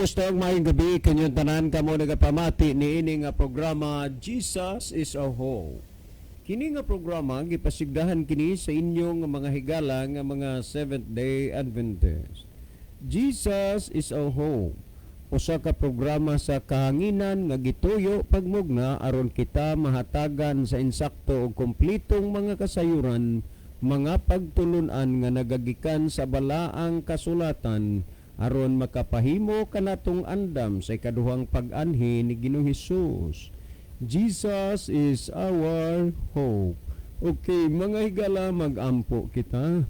Kumusta ang maayong gabi kanyang tanan kamo nagapamati ni ini nga programa Jesus is our Hope. Kini nga programa gipasigdahan kini sa inyong mga higala nga mga Seventh-day Adventist. Jesus is our Hope. Usa ka programa sa kahanginan nga gituyo pagmugna aron kita mahatagan sa insakto ug kumpletong mga kasayuran, mga pagtulunan nga nagagikan sa balaang kasulatan aron makapahimo kanatong andam sa ikaduhang pag-anhi ni Ginoong Hesus. Jesus is our hope. Okay, mga higala, mag-ampo kita.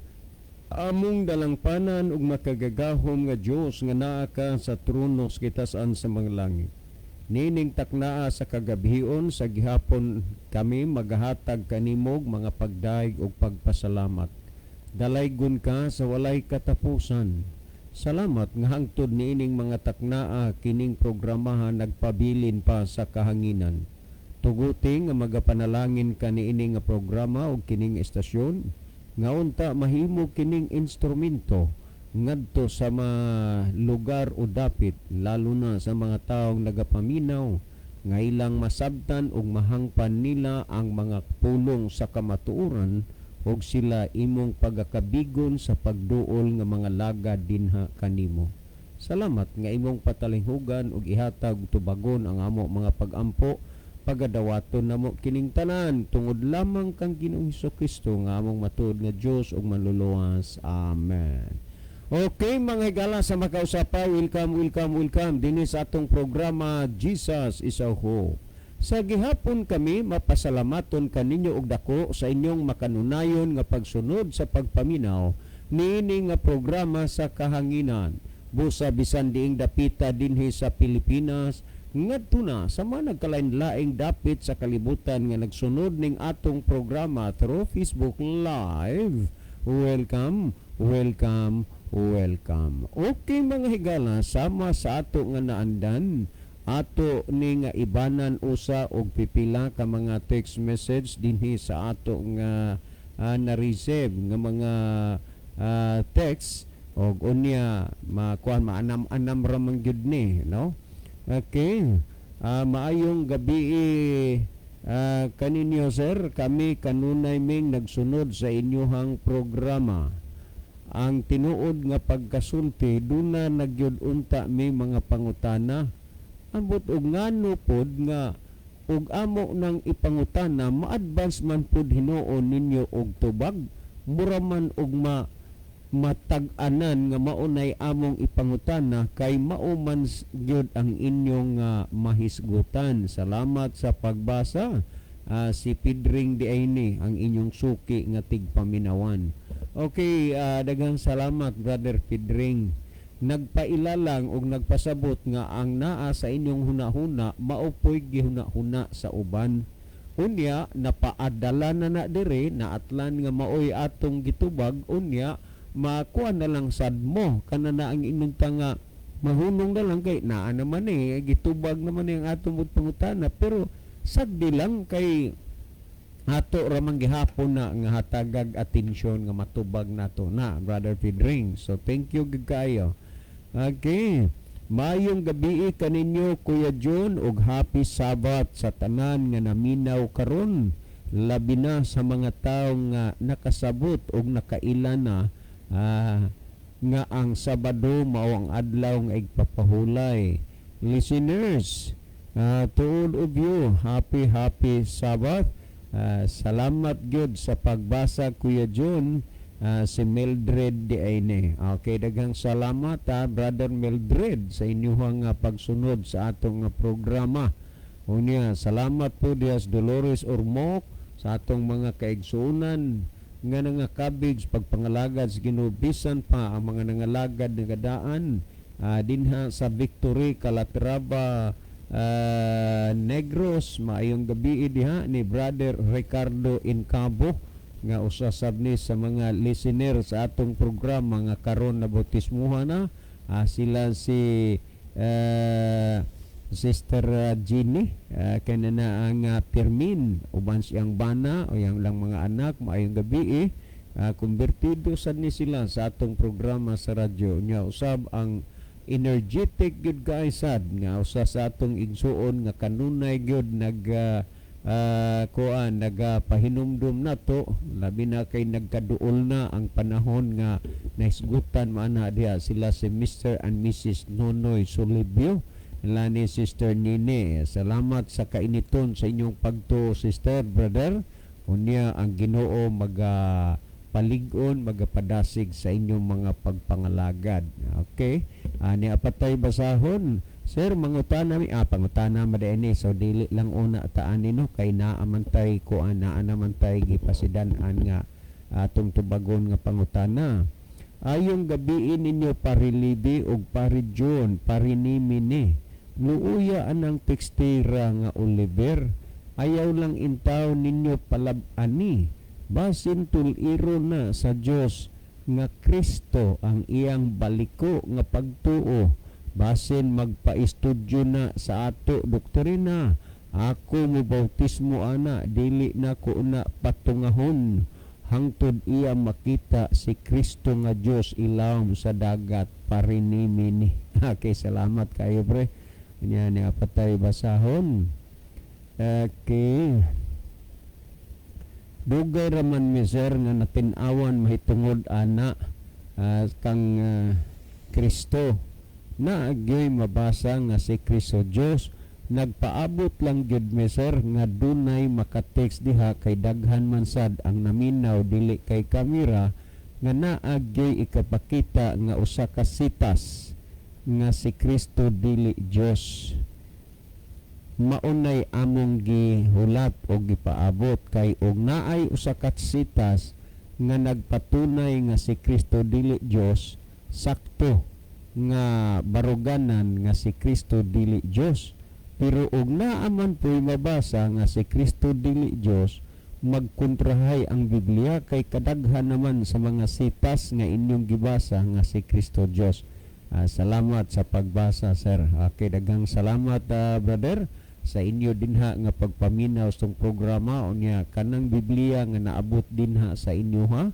Among dalangpanan ug makagagahom nga Dios nga naa ka sa trono kita saan sa mga langit. Nining taknaa sa kagabhion sa gihapon kami maghatag kanimog mga pagdaig ug pagpasalamat. Dalaygon ka sa walay katapusan. Salamat nga hangtod niining mga taknaa kining programahan nagpabilin pa sa kahanginan. Tuguti nga magapanalangin ka niining nga programa o kining estasyon nga unta mahimo kining instrumento ngadto sa mga lugar o dapit, lalo na sa mga taong nagapaminaw nga ilang masabtan ug mahangpan nila ang mga pulong sa kamatuoran og sila imong pagakabigon sa pagduol nga mga lagad dinha kanimo. Salamat nga imong patalinghugan ug ihatag tubagon ang amo mga pagampo pagadawaton namo kining tanan tungod lamang kang Ginoong Hesukristo nga among matuod nga Dios ug manluluwas. Amen. Okay mga higala sa makausapa, welcome dinhi sa atong programa Jesus is our Hope. Sa gihapon kami mapasalamaton kaninyo og dako sa inyong makanunayon nga pagsunod sa pagpaminaw niini nga programa sa kahanginan. Busa bisan diing dapita dinhi sa Pilipinas ngadto na sa mga nagkalain-laing dapit sa kalibutan nga nagsunod ning atong programa through Facebook Live. Welcome. Okay mga higala, sama sa ato nga naandan ato ni nga ibanan usa og pipila ka mga text message dinhi sa ato nga na-receive nga mga text og unya maanam-anam ra man gyud ni, no? Okay. Maayong gabi kaninyo sir, kami kanunay ming nagsunod sa inyohang programa. Ang tinuod nga pagkasulti duna nagyud unta may mga pangutana. Ambot og ngano pod nga og amo nang ipangutana ma-advance man pod hinuon ninyo og tubag mura man og matag-anan nga maunay among ipangutana kay mao man gyud ang inyong mahisgutan. Salamat sa pagbasa. Si Pidring Diayni ang inyong suki nga tigpaminawan. Okay, daghang salamat Brother Pidring. Nagpailalang og nagpasabot nga ang naa sa inyong hunahuna maupoy gihuna-huna sa uban. Unya napaadala na dire na atlan nga maoy atong gitubag, unya makuha na lang sad mo kanana ang inyong tanga mahunong na lang kay naa naman gitubag naman ang atong pangutana, pero sagdi lang kay ato ramang gihapon na nga hatagag atensyon nga matubag nato na Brother Pidring. So thank you gid kayo. Okay. Mayong gabi kaninyo Kuya John ug happy Sabat sa tanan nga naminaw karon, labi na sa mga tawo nga nakasabot ug nakailan na nga ang Sabado mao ang adlaw nga igpapahulay. Listeners, to all of you, happy Sabat. Salamat gyud sa pagbasa Kuya John. Si Mildred Diayni. Okay, daghang salamat Brother Mildred sa inyong pagsunod sa atong programa. Unya, salamat po Dias Dolores Ormoc sa atong mga kaigsuonan nga nangakabig pagpangalagad sa Ginoo, bisan pa ang mga nangalagad nga daan dinha sa Victory, Calatrava, Negros. Maayong gabi diha ni Brother Ricardo Incabo nga usasab ni sa mga listener sa atong programa nga karon na bautismuhan na. Sila si Sister Ginny, kanana ang Pirmin, uban siyang bana o yang lang mga anak. Maayong gabi konbertido sad ni sila sa atong programa sa radyo. Nya usab ang energetic gyud kaisad nga usa sa atong igsuon nga kanunay gyud nagapahinumdum nato, labi na kay nagkaduol na ang panahon nga naisgutan maana diha sila si Mr. and Mrs. Nonoy Solibio ni Sister Nine. Salamat sa kainiton sa inyong pagtuo, sister, brother. Unya ang Ginoo paligon, magapadasig sa inyong mga pagpangalagad. Okay? Ni apatay basahon. Sir, mangutana mi pangutana madaini, so dili lang una taan nino kay naamantay ko naamantay gipasidan-an nga atong tubagon nga pangutana. Ayong gabiin ninyo parilibi og paridyon parinimini. Luuya anang tekstira nga Oliver. Ayaw lang intaw ninyo palab-ani. Basin tuliro na sa Dios nga Kristo ang iyang baliko nga pagtuo. Basin magpa-estudyo na sa ato doktrina. Ako mo bautismo ana, dili na ko na patungahon. Hangtod iya makita si Kristo nga Dios ilawom sa dagat parinimini. Okay, salamat kayo pre. Kanya ni apatay basahon. Okay. Dugay raman mi sir nga natinawan mahitungod ana kang Kristo. Na agyoy mabasa nga si Kristo Dios nagpaabot lang gyud mi sir nga dunay makatext diha kay daghan man sad ang naminaw dili kay kamera nga naagyoy ikapakita nga usa ka sitas nga si Kristo dili Dios. Maunay among gihulat o gipaabot kay og naay usa ka sitas nga nagpatunay nga si Kristo dili Dios, sakto nga baruganan nga si Kristo dili Dios. Pero og naaman po'y mabasa nga si Kristo dili Dios, magkontrahay ang Biblia kay kadaghan naman sa mga sitas nga inyong gibasa nga si Kristo Dios. Salamat sa pagbasa sir. Okay, daghang salamat brother sa inyo dinha nga pagpaminaw sa programa unya kanang Biblia nga naabot dinha sa inyo ha.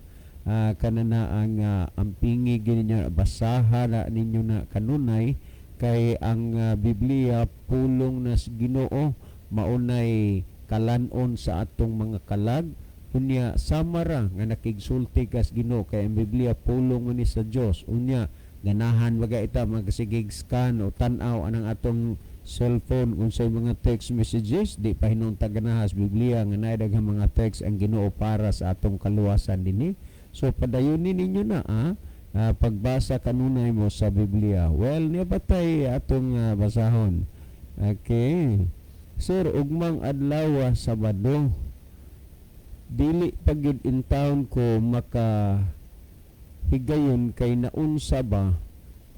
Kanana ang ampingi ginyo basahan na ninyo na kanunay kay ang Biblia pulong na Ginoo maunay kalanon sa atong mga kalag unya samara nga nakigsulti kas Ginoo kay ang Biblia pulong man ni sa Dios unya ganahan baga ita magasigig scan o tan-aw anang atong cellphone unsay mga text messages di pa hinungtag ganahas Biblia nga naay daghang mga text ang Ginoo para sa atong kaluwasan dinhi. So padayunin ninyo na pagbasa kanunay mo sa Biblia. Well, niya patay atong basahon. Okay. Sir, ugmang adlaw Sabado. Dili pagyud in town ko maka higayon kay naunsa ba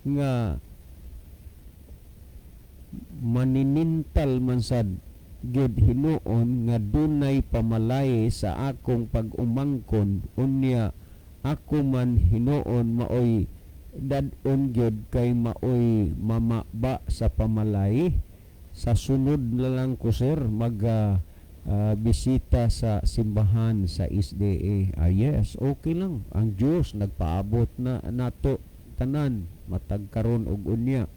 nga maninintal man sad gyud hinuon nga dunay pamalaye sa akong pag-umangkon unya ako man hinuon maoy dad-on gyud kay maoy mamaba sa pamalaye. Sa sunod na lang ko sir bisita sa simbahan sa SDA. Yes, okay lang. Ang Dios nagpaabot na nato tanan matag karon og unya.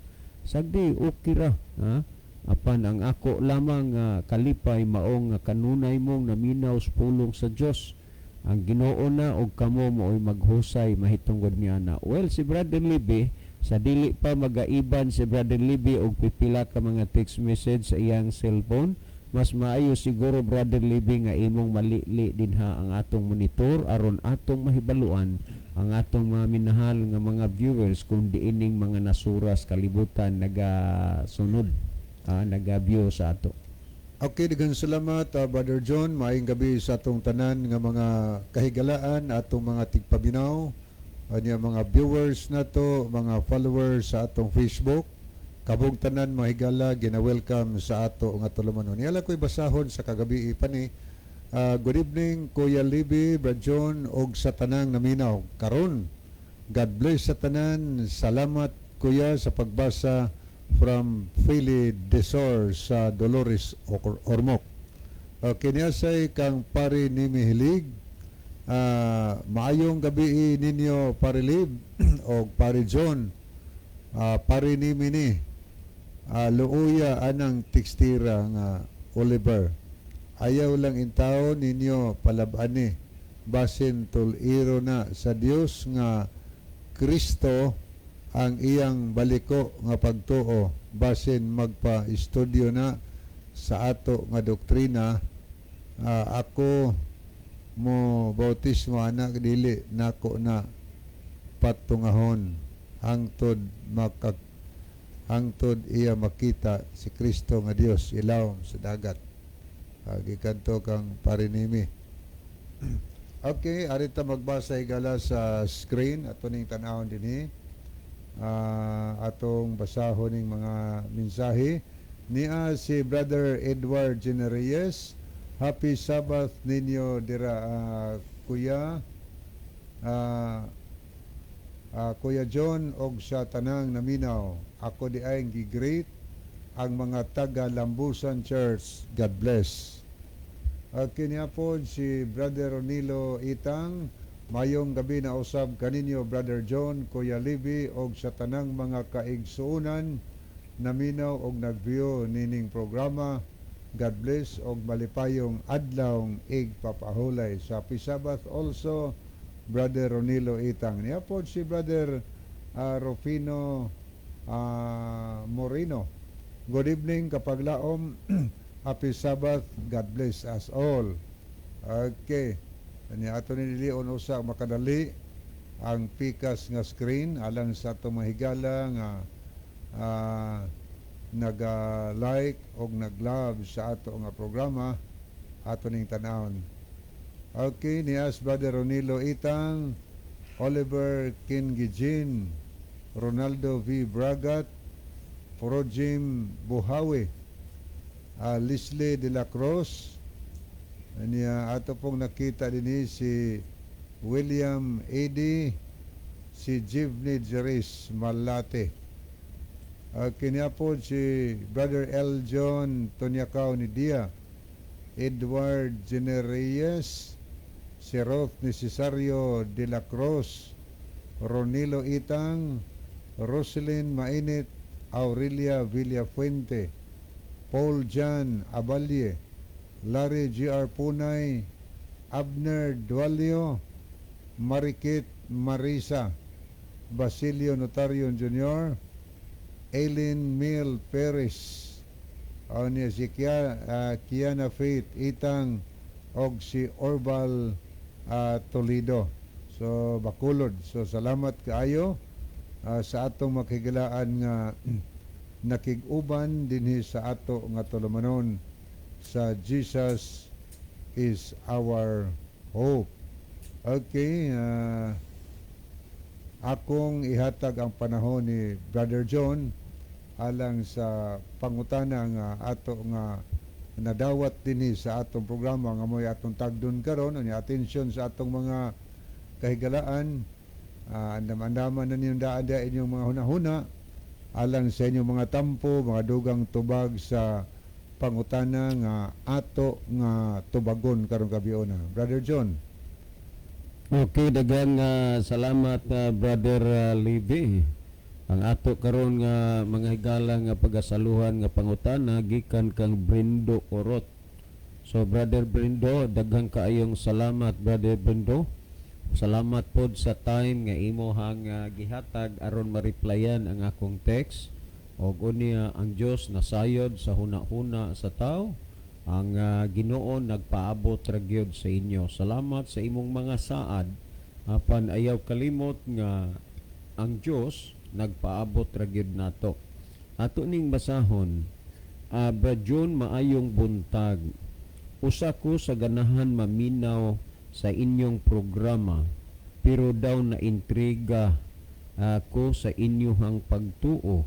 Sagdi okay ra ha. Apan ang ako lamang kalipay maong kanunay mong naminaw sa pulong sa Dios. Ang Ginoo na og kamo mo'y maghusay mahitungod niya na. Well, si Brother Libby, sa dili pa magaiban si Brother Libby og pipila ka mga text message sa iyang cellphone, mas maayo siguro Brother Libby nga imong malili dinha ang atong monitor aron atong mahibaluan ang atong mga minahal nga mga viewers kung diining mga nasuras kalibutan nagasunod, naga-view sa ato. Okay, daghang salamat Brother John. Maayong gabi sa atong tanan nga mga kahigalaan, atong mga tigpabinaw, anya mga viewers nato, mga followers sa atong Facebook. Kabog tanan mga higala gina-welcome sa ato nga tulumanon. Niyala ko'y basahon sa kagabi pani. Good evening Kuya Libby, Brother John og sa tanang naminaw. Karon, God bless sa tanan. Salamat Kuya sa pagbasa from Philly Desor sa Dolores Ormoc. Kiniyasay kang pari ni Mihilig. Maayong gabi ninyo pari Lib o pari John. parinimi ni luuya anang tekstira nga Oliver. Ayaw lang intaw ninyo palabani basin tuliro na sa Dios nga Kristo ang iyang baliko nga pagtuo basin magpa-estudyo na sa ato nga doktrina. Ako mo bautismo anak dili nako na patungahon hangtod iya makita si Kristo nga Dios ilaw sa dagat. Gikanto kang parinimi. Okay, arita magbasa higala sa screen ato ning tan-awon dinhi. Atong basahon ning mga mensahe niya si Brother Edward Genereyes. Happy Sabbath ninyo dira Kuya Kuya John og sa tanang naminaw. Ako di ay gi-greet ang mga taga Lambusan Church. God bless. Kiniya po si Brother Ronilo Itang. Mayong gabi na usab kaninyo Brother John, Kuya Libby og sa tanang mga kaigsuunan naminaw og nagview nining programa. God bless og malipayong adlawng igpapahulay sa Happy Sabbath also Brother Ronilo Itang. Niya po si Brother Rufino Moreno. Good evening kapag laom. Happy Sabbath. God bless us all. Okay. Niya ato nililion usa makadali ang pikas nga screen alang sa ato mahigala nga nag-like o nag-love sa ato nga programa ato ning tanawon. Okay, nias Brother Ronilo Itang, Oliver Kingijin, Ronaldo V. Bragat, Projim Buhawi, Leslie de la Cruz. Niya ato pong nakita dinhi si William A.D., si Jivni Jeris Malate. Kiniya po si Brother L. John Tonyakaw ni Dia, Edward Genereyes, si Roth ni Cesario de la Cruz, Ronilo Itang, Roselyn Mainit, Aurelia Villafuente, Paul Jan Abalye, Larry G.R. Punay, Abner Dualio, Marikit Marisa, Basilio Notario Jr., Eileen Mil Perez, niya si Kiana Faith Itang og si Orbal Toledo. So bakulod. So salamat kaayo sa atong makigilaan nga nakig-uban dinhi sa ato nga tulumanon sa Jesus is our hope. Okay, akong ihatag ang panahon ni Brother John alang sa pangutana nga ato nga nadawat dinhi sa atong programa nga moy atong tagdon karon ani atensyon sa atong mga kahigalaan. Andam-andaman na ninyong daan inyong mga hunahuna alang sa inyong mga tampo, mga dugang tubag sa pangutana nga ato nga tubagon karon kabiona. Brother John. Okay, daghang salamat Brother Libby. Ang ato karon nga mga higala nga pagasaluhan nga pangutana gikan kang Brindo Orot. So Brother Brindo, daghang kaayong salamat Brother Brindo. Salamat pod sa time nga imo hang gihatag aron ma-replyan ang akong text. Og unya ang Dios nasayod sa hunahuna sa tao. Ang Ginoo nagpaabot ra gyud sa inyo. Salamat sa imong mga saad. Apan ayaw kalimot nga ang Dios nagpaabot ra gyud nato. Ato ning basahon, Brad John, maayong buntag. Usa ko sa ganahan maminaw sa inyong programa, pero daw na intriga ako sa inyong pagtuo.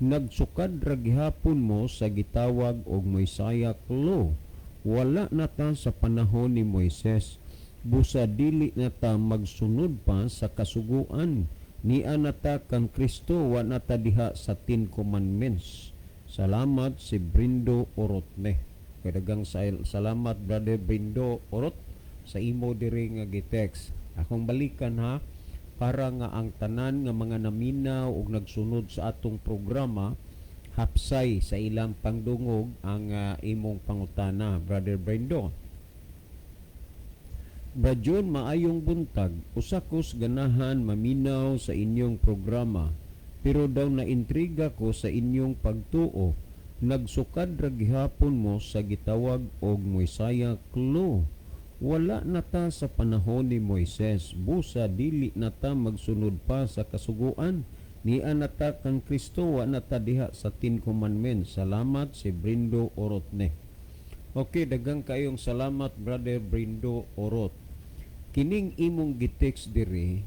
Nagsukad ra gihapon mo sa gitawag og Mosaic law. Wala na ta sa panahon ni Moises. Busa dili na ta magsunod pa sa kasuguan. Ni anata kang Kristo wa nata diha sa 10 commandments. Salamat si Brindo Orotne. Kadagang salamat Brother Brindo Orot sa imo diri nga gitext. Akong balikan ha. para nga ang tanan nga mga naminaw ug nagsunod sa atong programa hapsay sa ilang pangdungog ang imong pangutana, Brother Brendo. Brajon, maayong buntag. Usakos ganahan maminaw sa inyong programa. Pero daw naintriga ko sa inyong pagtuo. Nagsukad ra gihapon mo sa gitawag og Moisaya Clue. Wala na ta sa panahon ni Moises. Busa dili na ta magsunod pa sa kasuguan. Niya na ta kang Kristo wa na ta diha sa Ten Commandments. Salamat si Brindo Orotne. Okay, daghang kayong salamat Brother Brindo Orot. Kining imong gitext diri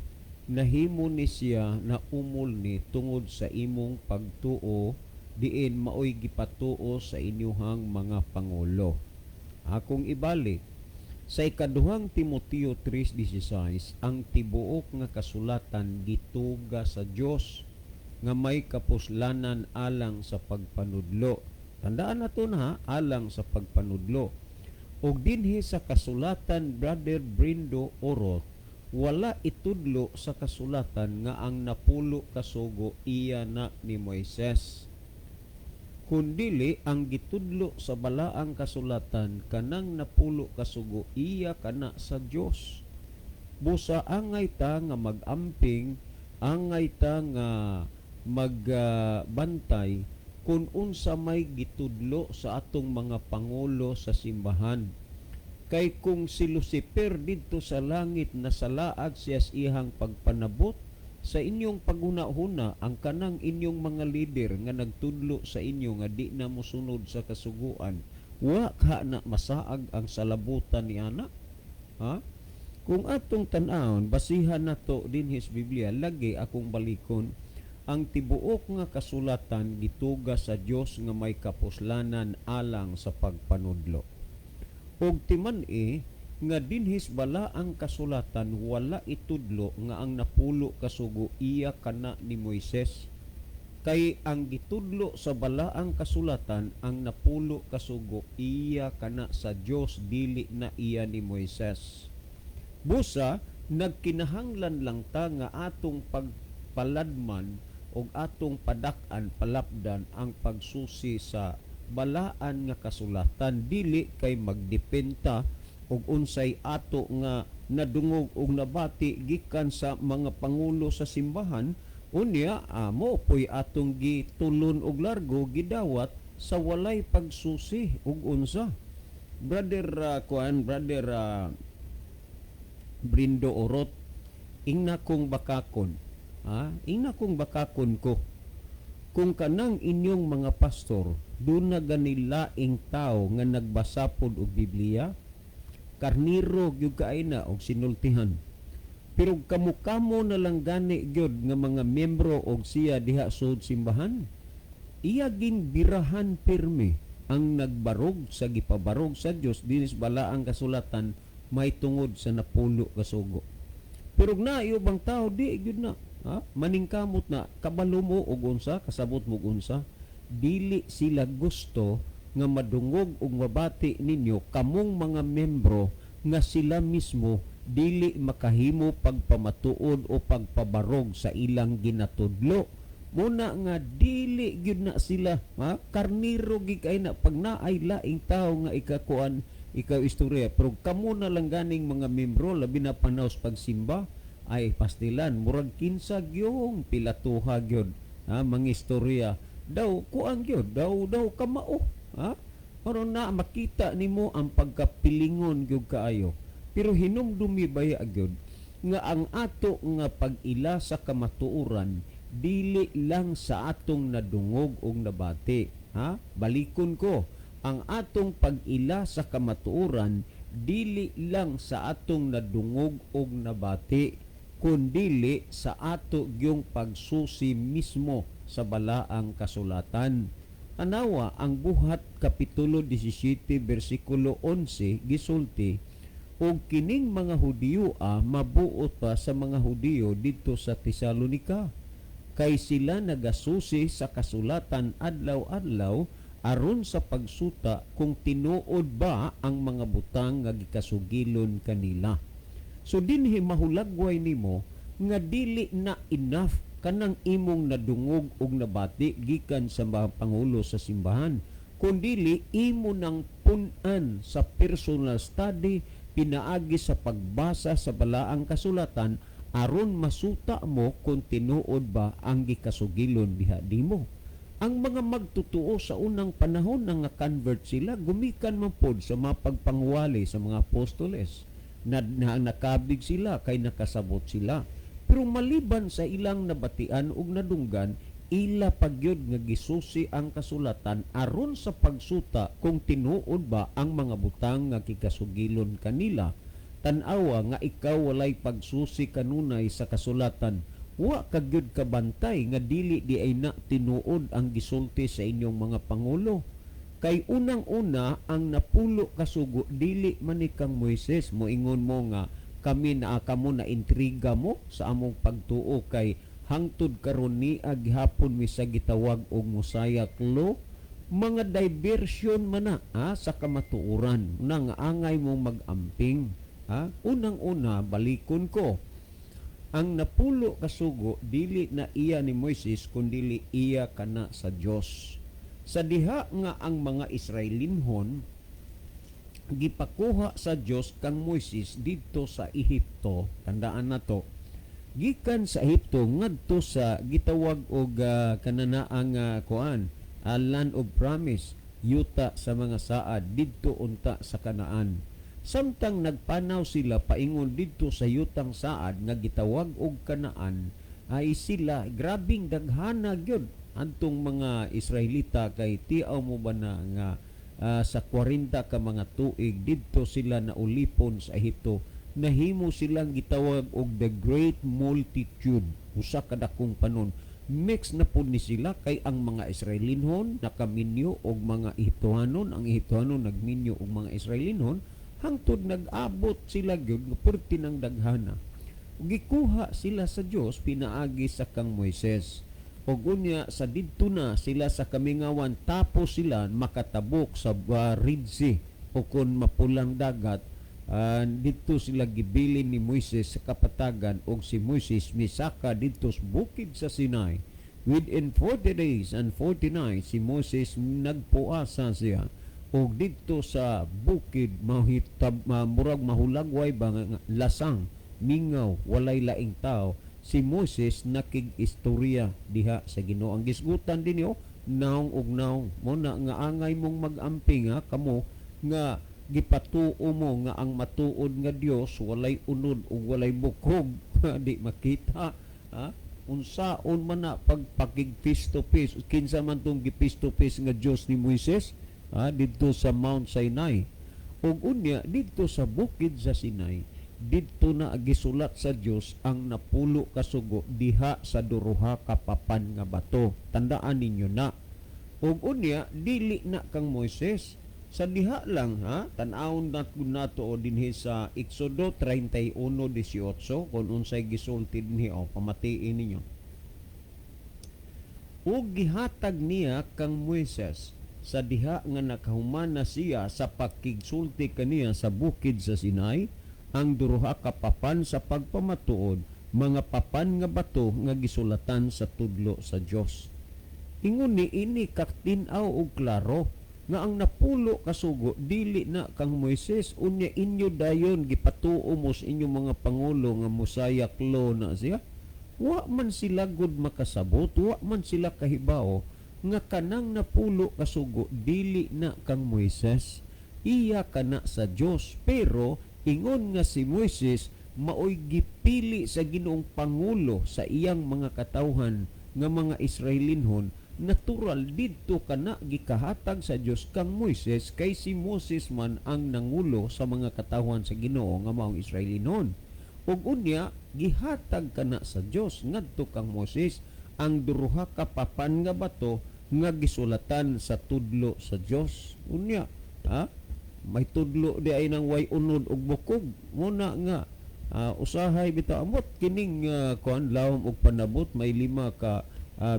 nahimo ni siya na umol ni tungod sa imong pagtuo diin maoy gipatuo sa inyuhang mga pangulo. Akong ibalik sa ikaduhang Timoteo 3:16 ang tibuok nga kasulatan gituga sa Dios nga may kapuslanan alang sa pagpanudlo. Tandaan nato na alang sa pagpanudlo. Og dinhi sa kasulatan Brother Brindo Orot, wala itudlo sa kasulatan nga ang napulo kasugo iya na ni Moises. Kundili ang gitudlo sa balaang kasulatan kanang napulo kasugo iya kana sa Dios. Busa angay ta nga magamping, angay ta nga magbantay kung unsa may gitudlo sa atong mga pangulo sa simbahan. Kay kung si Lucifer dito sa langit nasalaag siya sa ihang pagpanabot, sa inyong paghuna-huna ang kanang inyong mga leader nga nagtudlo sa inyo nga di na mosunod sa kasuguan, wa ka na masaag ang salabutan ni anak. Ha? Kung atong tan-awon, basihan nato dinhi sa Biblia, lagi akong balikon, ang tibuok nga kasulatan gituga sa Dios nga may kapuslanan alang sa pagpanudlo. Og timan-i nga dinhis bala ang kasulatan wala itudlo nga ang napulo kasugo iya kana ni Moises. Kay ang gitudlo sa balaang kasulatan ang napulo kasugo iya kana sa Dios dili na iya ni Moises. Busa nagkinahanglan lang ta nga atong pagpaladman og atong padak-an palapdan ang pagsusi sa balaan nga kasulatan, dili kay magdependa og unsay ato nga nadungog og nabati gikan sa mga pangulo sa simbahan, unya amo poy atong gitulon og largo gidawat sa walay pagsusi og unsa. Brother Brindo Orot, ingna kong bakakon. Ingna kong bakakon ko. Kung kanang inyong mga pastor, doon na ganilaing tao nga nagbasa pod og Biblia, karniro gyud kaay na og sinultihan. Pero kamukamo na lang gani gyud nga mga miyembro og siya diha sud simbahan. Iya gin birahan pirmi ang nagbarog sa gipabarog sa Dios dinis balaang kasulatan may tungod sa napulo kasugo. Pero na bang tao di gyud na maningkamot na kabalo mo og unsa, kasabot mo og unsa, dili sila gusto nga madungog og mabati ninyo kamong mga membro nga sila mismo dili makahimo pagpamatuod o pagpabarog sa ilang ginatudlo. Muna nga dili gyud na sila karniro gikay na pag naay laing tao nga ikaw istorya, pero kamo na lang ganing mga membro labi na panaos pagsimba ay pastilan murag kinsa gyung pilatuha gyud mga istorya daw kuang gyud daw kamao aron na makita nimo ang pagkapilingon gyud kaayo. Pero hinumdumi baya gyud nga ang ato nga pag-ila sa kamatuoran dili lang sa atong nadungog og nabati. Balikon ko, ang atong pag-ila sa kamatuoran dili lang sa atong nadungog og nabati, kundili sa ato gyung pagsusi mismo sa balaang kasulatan. Anawa ang buhat kapitulo 17 bersikulo 11 gisulti, og kining mga Hudiyo mabuot pa sa mga Hudiyo dito sa Tesalonika, kay sila nagasusi sa kasulatan adlaw-adlaw aron sa pagsuta kung tinuod ba ang mga butang nga gikasugilon kanila. So dinhi mahulagway nimo nga dili na enough kanang imong nadungog og nabati gikan sa mga pangulo sa simbahan, kundili imo nang punan sa personal study pinaagi sa pagbasa sa balaang kasulatan aron masuta mo kung tinuod ba ang gikasugilon diha dimo. Ang mga magtutuo sa unang panahon nga convert sila, gumikan man pod sa mga pagpangwali sa mga apostoles. Nakabig sila kay nakasabot sila. Pero maliban sa ilang nabatian ug nadunggan, ila pagyod nga gisusi ang kasulatan aron sa pagsuta kung tinuod ba ang mga butang nga kikasugilon kanila. Tan-awa nga ikaw walay pagsusi kanunay sa kasulatan, wa kagyud kabantay nga dili di ay na tinuod ang gisulti sa inyong mga pangulo. Kay unang-una ang napulo kasugo dili man ni kang Moises, moingon mo nga kami na kamo na intriga mo sa among pagtuo kay hangtod karon ni gihapon mi sa gitawag og Mosaic law, mga diversion man sa kamatuoran nang angay mo magamping. Unang-una balikon ko, ang napulo kasugo dili na iya ni Moises kundi iya kana sa Dios. Sa diha nga ang mga Israelinhon gipakuha sa Dios kang Moises didto sa Ehipto, tandaan nato, gikan sa Ehipto ngadto sa gitawag og kananaang land of promise, yuta sa mga saad didto unta sa Kanaan. Samtang nagpanaw sila paingon didto sa yutang saad nga gitawag og Kanaan, ay sila grabing daghana gyud antong mga Israelita kay tiaw mo ba na nga sa 40 ka mga tuig didto sila naulipon sa Ehipto, nahimo silang gitawag og the great multitude, usa ka dakong panon. Mix na pud ni sila kay ang mga Israelinhon nakaminyo og mga Ehiptohanon, ang Ehiptohanon nagminyo og mga Israelinhon, hangtod nag-abot sila gyud nga perti ng daghana. Gikuha sila sa Dios pinaagi sa kang Moises. Og unya sa didto na sila sa kamingawan, tapos sila makatabok sa Red Sea o kun mapulang dagat. Dito sila gibilin ni Moises sa kapatagan og si Moises misaka dito sa bukid sa Sinai. Within 40 days and 40 nights si Moises nagpuasa siya og dito sa bukid murag mahulagway ba lasang mingaw walay laing tao. Si Moses nakig-istorya diha sa Ginoo. Ang gisgutan din yo, naong ug naong mo na nga angay mong mag-amping kamo nga gipatuo mo nga ang matuod nga Dios walay unod ug walay bukog di makita. Unsaon man na pagpakig face to face, kinsa man tong face to face nga Dios ni Moises didto sa Mount Sinai. Ug unya didto sa bukid sa Sinai, didto na gisulat sa Dios ang napulo kasugo diha sa duruha ka papan nga bato. Tandaan ninyo na. Ug unya dili na kang Moises sa diha lang tan-awon nato dinhi sa Exodo 31:18 kung unsay gisulti dinhi pamatiin ninyo. Ug gihatag niya kang Moises sa diha nga nakahuman na siya sa pakigsulti kaniya sa bukid sa Sinai ang duruha ka papan sa pagpamatuod, mga papan nga bato nga gisulatan sa tudlo sa Dios. Ingon ni ini kaktin-aw og klaro nga ang napulo kasugo dili na kang Moises, unya inyo dayon gipatuo mo sa inyong mga pangulo nga Mosaic law na siya. Wa man sila gud makasabot, wa man sila kahibao nga kanang napulo kasugo dili na kang Moises, iya kana sa Dios. Pero ingon nga si Moises maoy gipili sa Ginoong pangulo sa iyang mga katawhan nga mga Israelinhon, natural didto kana gikahatag sa Dios kang Moises kay si Moses man ang nangulo sa mga katawhan sa Ginoo nga maong Israelinhon. Ug unya gihatag kana sa Dios ngadto kang Moses ang duruha ka papan nga bato nga gisulatan sa tudlo sa Dios. Unya may tudlo di ay nang way unod og bukog. Muna nga usahay bitaw amot kining kuan lawom og panabot, may 5 ka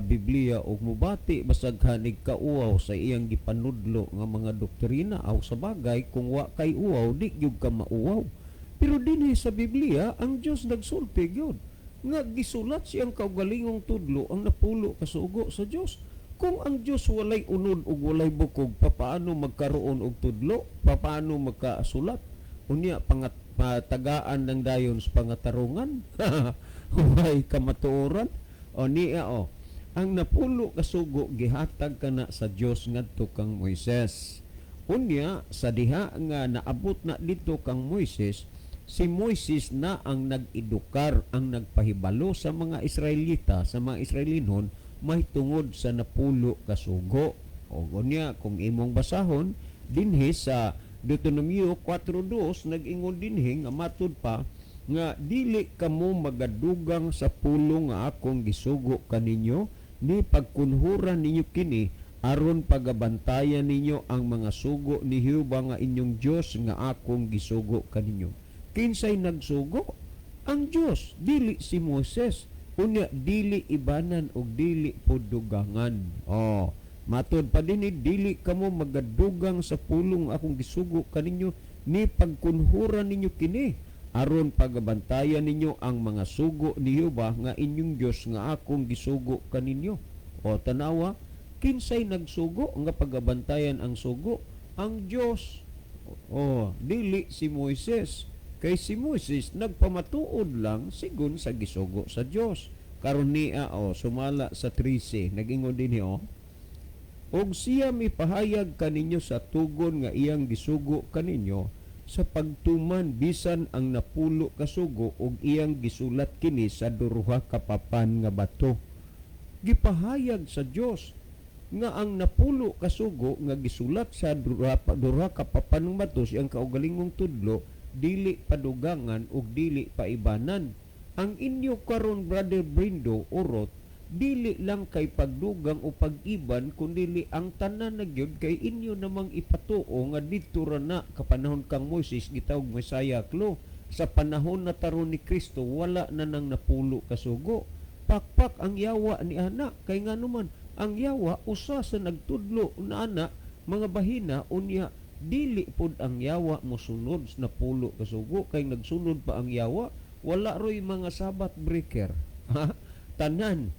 Biblia og mubati basag hanig kauaw sa iyang gipanudlo nga mga doktrina. Aw sa bagay kung wa kay uaw di gyud ka mauaw. Pero dinhi sa Biblia ang Dios nagsulti gyud nga gisulat siyang kaugalingong tudlo ang napulo ka sugo sa Dios. Kung ang Dios walay unod ug walay bukog, papaano magkaroon og tudlo? Papaano magkasulat? Unya patagaan ng dayon sa pangatarungan. May kamatuoran. O niya ang napulo ka sugo gihatag kana sa Dios ngadto kang Moises. Unya sa diha nga naabot na dito kang Moises, si Moises na ang nag-edukar, ang nagpahibalo sa mga Israelita, sa mga Israelinon, may tungod sa napulo ka sugo. O unya kung imong basahon dinhi sa Deuteronomio 4:2 nag-ingon dinhi nga matud pa nga dili kamo magadugang sa pulo nga akong gisugo kaninyo, ni pagkunhuran ninyo kini aron pagabantayan ninyo ang mga sugo ni Jehova nga inyong Dios nga akong gisugo kaninyo. Kinsay nagsugo? Ang Dios, dili si Moses. Unya dili ibanan og dili podugangan. Matod pa dinhi dili kamo magadugang sa pulong akong gisugo kaninyo, ni pagkunhuran ninyo kini aron pagabantayan ninyo ang mga sugo ni Jehova nga inyong Dios nga akong gisugo kaninyo. Tanawa, kinsay nagsugo nga pagabantayan ang sugo? Ang Dios. Dili si Moises. Kay si Moises nagpamatuod lang sigun sa gisugo sa Dios. Karon niya sumala sa 13 nag-ingon dinhi og siya mipahayag kaninyo sa tugon nga iyang gisugo kaninyo sa pagtuman bisan ang napulo ka sugo og iyang gisulat kini sa duruha ka papan nga bato. Gipahayag sa Dios nga ang napulo ka sugo nga gisulat sa duruha ka papan nga bato siyang kaugalingong tudlo dili padugangan ug dili paibanan. Ang inyo karon Brother Brindo urot dili lang kay pagdugang o pag-iban kundi ang tanan na gyud kay inyo namang ipatuo nga didto ra na kapanahon kang Moises gitawag Messiah klo. Sa panahon na taron ni Kristo wala na nang napulo ka sugo. Pakpak ang yawa ni ana kay nganuman ang yawa usa sa nagtudlo na ana mga bahina unya dili pod ang yawa mosunod na pulo ka sugo kay nagsunod pa ang yawa wala roy mga Sabbath breaker tanan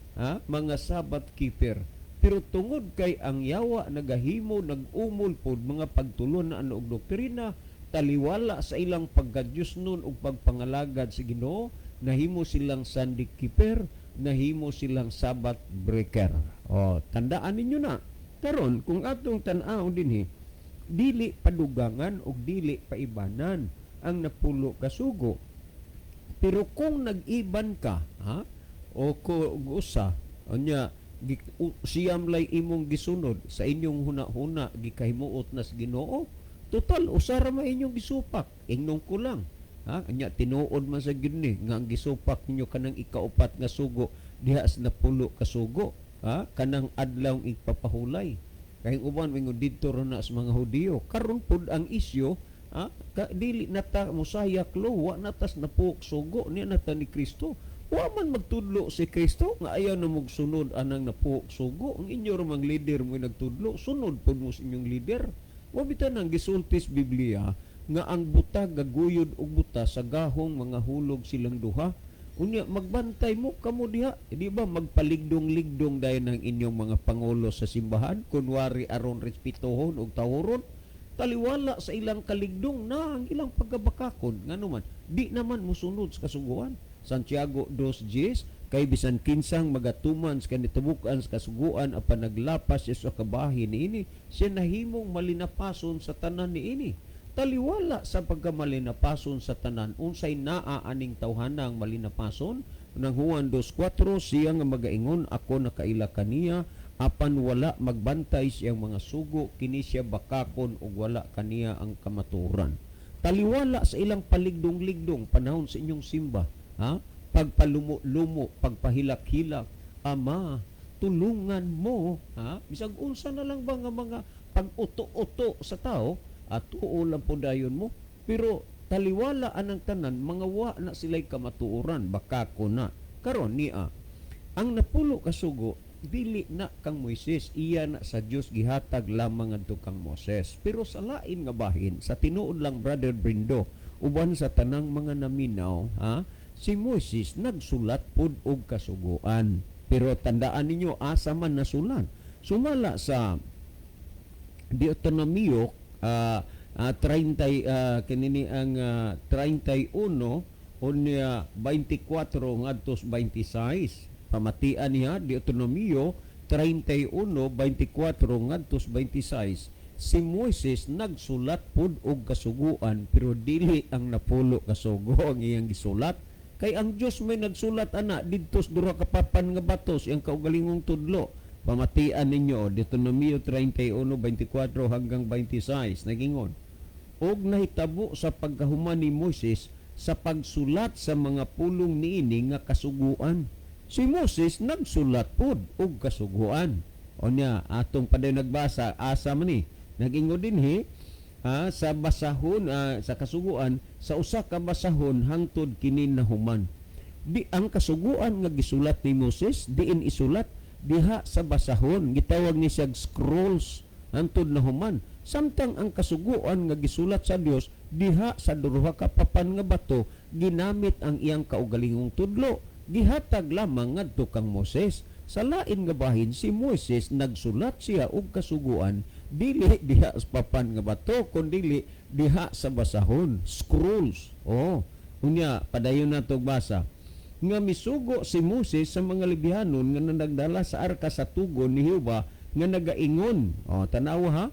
mga Sabbath keeper pero tungod kay ang yawa nagahimo nag-umol pod mga pagtulon na og doktrina taliwala sa ilang pagkadyos nun og pagpangalagad sa Ginoo nahimo silang Sunday keeper nahimo silang Sabbath breaker. Tandaan ninyo na karon kung atong tan-aw dinhi dili padugangan o dili paibanan ang napulo ka sugo. Pero kung nag-iban ka, o usa, siyam lay imong gisunod sa inyong huna-huna gikahimuot nas Ginoo, total usara man inyong gisupak, ingnon ko lang. Anya tinuod man sa gini nga ang gisupak ninyo kanang ikaupat nga sugo diha sa napulo ka sugo, kanang adlaw ipapahulay. Kaya uban mingon didto ra na sa mga Hudiyo karon pud ang isyu dili nata mosayak lo wa natas napuok sugo niya nata ni Kristo wa man magtudlo si Kristo nga ayaw na magsunod anang napuok sugo ang inyo ramang leader mo nagtudlo sunod pud mo sa inyong leader wa bitan ang gisultis Biblia nga ang buta gaguyod og buta sa gahong mga hulog silang duha. Unya magbantay mo kamo diha, di ba magpaligdong-ligdong dayon ang inyong mga pangulo sa simbahan kunwari aron respetohon og taworon. Taliwala sa ilang kaligdong na ang ilang pagabakakon nganuman di naman mosunod sa kasuguan. Santiago 2:10 kay bisan kinsang magatuman sa kanitubukan sa kasuguan apan naglapas siya sa kabahin niini siya nahimong malinapason sa tanan niini. Taliwala sa pagkamalinapason sa tanan unsay naa aning tawhanang malinapason nang Juan 2:4 siya nga magaingon ako nakaila kaniya apan wala magbantay siyang mga sugo kini siya bakakon ug wala kaniya ang kamaturan. Taliwala sa ilang paligdong-ligdong panahon sa inyong simba, pagpalumo-lumo, pagpahilak-hilak, Ama, tulungan mo, bisag unsa na lang ba nga mga pag-uto-uto sa tao at tuo lang po dayon mo pero taliwala anang tanan mga wa na sila'y kamatuoran bakako na karon niya ang napulo ka sugo dili na kang Moises iya na sa Dios gihatag lamang adto kang Moses pero sa lain nga bahin sa tinuod lang Brother Brindo uban sa tanang mga naminaw si Moises nagsulat pud og kasugoan. Pero tandaan ninyo, asa man nasulat. Sumala sa Deuteronomio 30 kinini ang 31 unya 24 ngadtos 26. Pamatian niya Deuteronomio 31 24 ngadtos 26. Si Moises nagsulat pud og kasugoan pero dili ang napulo kasugo ang iyang gisulat. Kay ang Dios may nagsulat ana didto sa duha ka papan nga batos iyang kaugalingong tudlo. Pamatian ninyo Deuteronomio 31:24 hanggang 26 nagingon. Og nahitabo sa pagkahuman ni Moises sa pagsulat sa mga pulong niini nga kasuguan. Si Moses nagsulat pud og kasuguan. Onya atong paday nagbasa asa man ni nagingon dinhi sa basahon sa kasuguan sa usa ka basahon hangtod kini nahuman. Di ang kasuguan nga gisulat ni Moses diin isulat diha sa basahon, gitawag ni siyag scrolls hangtod nahuman. Samtang ang kasuguan nga gisulat sa Dios diha sa duha ka papan nga bato ginamit ang iyang kaugalingong tudlo. Gihatag lamang ngadto kang Moses. Sa lain nga bahin si Moises nagsulat siya og kasuguan dili diha sa papan nga bato kundi diha sa basahon, scrolls. Unya padayon nato basa nga misugo si Moses sa mga Libyanon nga nagdala sa arka sa tugon ni Jehova nga nagaingon. Tanawa ha,